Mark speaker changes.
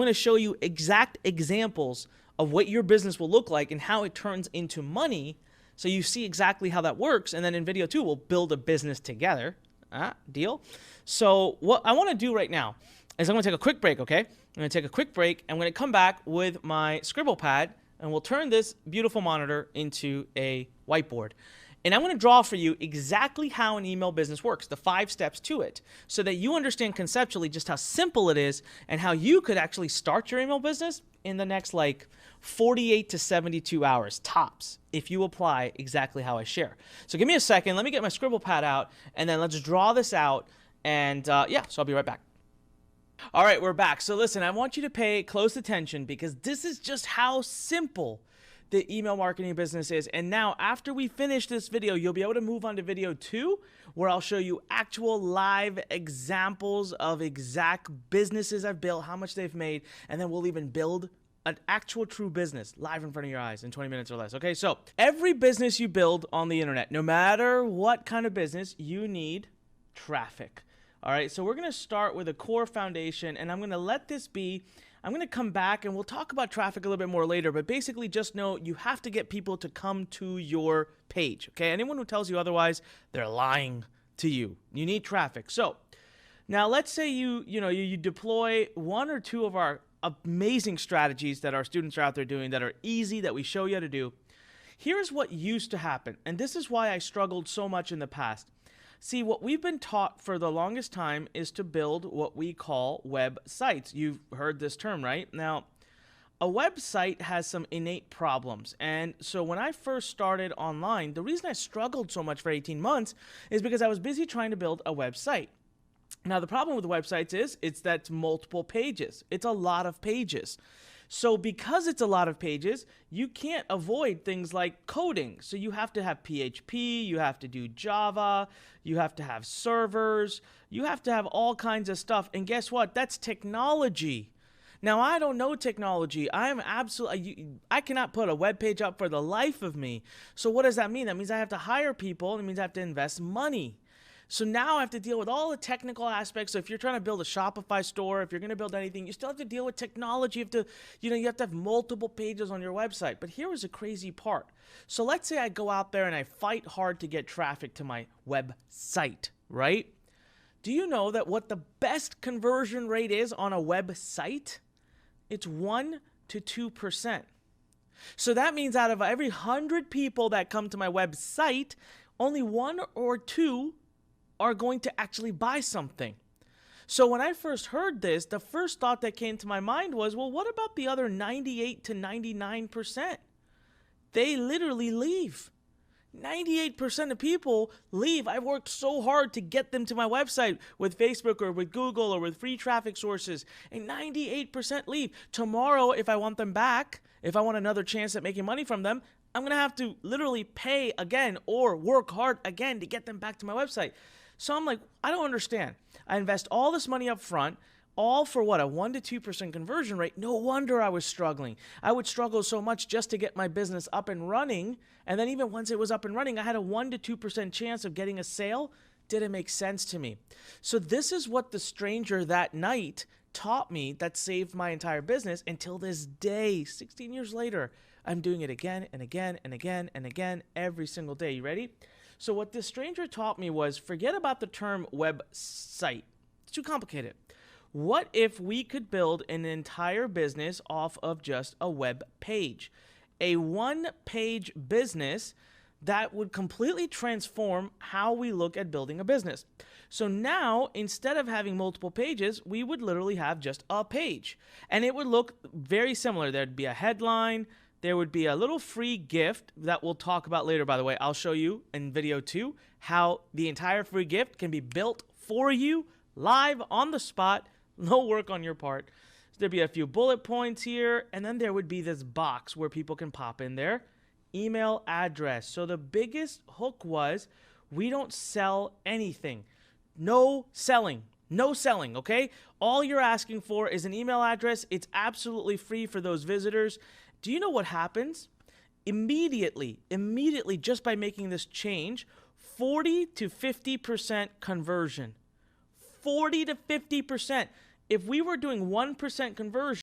Speaker 1: I'm going to show you exact examples of what your business will look like and how it turns into money, so you see exactly how that works. And then in video 2, we'll build a business together. Deal? So what I want to do right now is I'm going to take a quick break, okay? I'm going to take a quick break. I'm going to come back with my scribble pad, and we'll turn this beautiful monitor into a whiteboard. And I'm going to draw for you exactly how an email business works, the 5 steps to it, so that you understand conceptually just how simple it is and how you could actually start your email business in the next 48 to 72 hours tops if you apply exactly how I share. So give me a second. Let me get my scribble pad out, and then let's draw this out. And so I'll be right back. All right, we're back. So listen, I want you to pay close attention because this is just how simple the email marketing business is. And now after we finish this video, you'll be able to move on to video 2, where I'll show you actual live examples of exact businesses I've built, how much they've made, and then we'll even build an actual true business live in front of your eyes in 20 minutes or less. Okay, so every business you build on the internet, no matter what kind of business, you need traffic. All right, so we're going to start with a core foundation, and I'm going to let this be. I'm going to come back and we'll talk about traffic a little bit more later, but basically just know you have to get people to come to your page, okay? Anyone who tells you otherwise, they're lying to you. You need traffic. So now let's say you deploy 1 or 2 of our amazing strategies that our students are out there doing that are easy, that we show you how to do. Here's what used to happen, and this is why I struggled so much in the past. See, what we've been taught for the longest time is to build what we call websites. You've heard this term, right? Now, a website has some innate problems. And so when I first started online, the reason I struggled so much for 18 months is because I was busy trying to build a website. Now, the problem with websites is that it's multiple pages. It's a lot of pages. So because it's a lot of pages, you can't avoid things like coding. So you have to have PHP, you have to do Java, you have to have servers, you have to have all kinds of stuff. And guess what? That's technology. Now, I don't know technology. I cannot put a web page up for the life of me. So what does that mean? That means I have to hire people, and it means I have to invest money. So now I have to deal with all the technical aspects. So if you're trying to build a Shopify store, if you're going to build anything, you still have to deal with technology. You have to have multiple pages on your website. But here is a crazy part. So let's say I go out there and I fight hard to get traffic to my website, right? Do you know that what the best conversion rate is on a website? It's 1 to 2%. So that means out of every 100 people that come to my website, only 1 or 2 are going to actually buy something. So when I first heard this, the first thought that came to my mind was, well, what about the other 98 to 99%? They literally leave. 98% of people leave. I've worked so hard to get them to my website with Facebook or with Google or with free traffic sources, and 98% leave. Tomorrow, if I want them back, if I want another chance at making money from them, I'm going to have to literally pay again or work hard again to get them back to my website. So I'm like, I don't understand. I invest all this money up front, all for what, a 1 to 2% conversion rate? No wonder I was struggling. I would struggle so much just to get my business up and running. And then even once it was up and running, I had a 1 to 2% chance of getting a sale. Didn't make sense to me. So this is what the stranger that night taught me that saved my entire business until this day, 16 years later. I'm doing it again and again and again and again every single day. You ready? So what this stranger taught me was, forget about the term website. It's too complicated. What if we could build an entire business off of just a web page? A one-page business that would completely transform how we look at building a business. So now, instead of having multiple pages, we would literally have just a page. And it would look very similar. There'd be a headline. There would be a little free gift that we'll talk about later, by the way. I'll show you in video 2 how the entire free gift can be built for you live on the spot. No work on your part. So there'd be a few bullet points here, and then there would be this box where people can pop in their email address. So the biggest hook was, we don't sell anything. No selling. No selling, okay? All you're asking for is an email address. It's absolutely free for those visitors. Do you know what happens? Immediately, just by making this change, 40 to 50% conversion. 40 to 50%. If we were doing 1% conversion,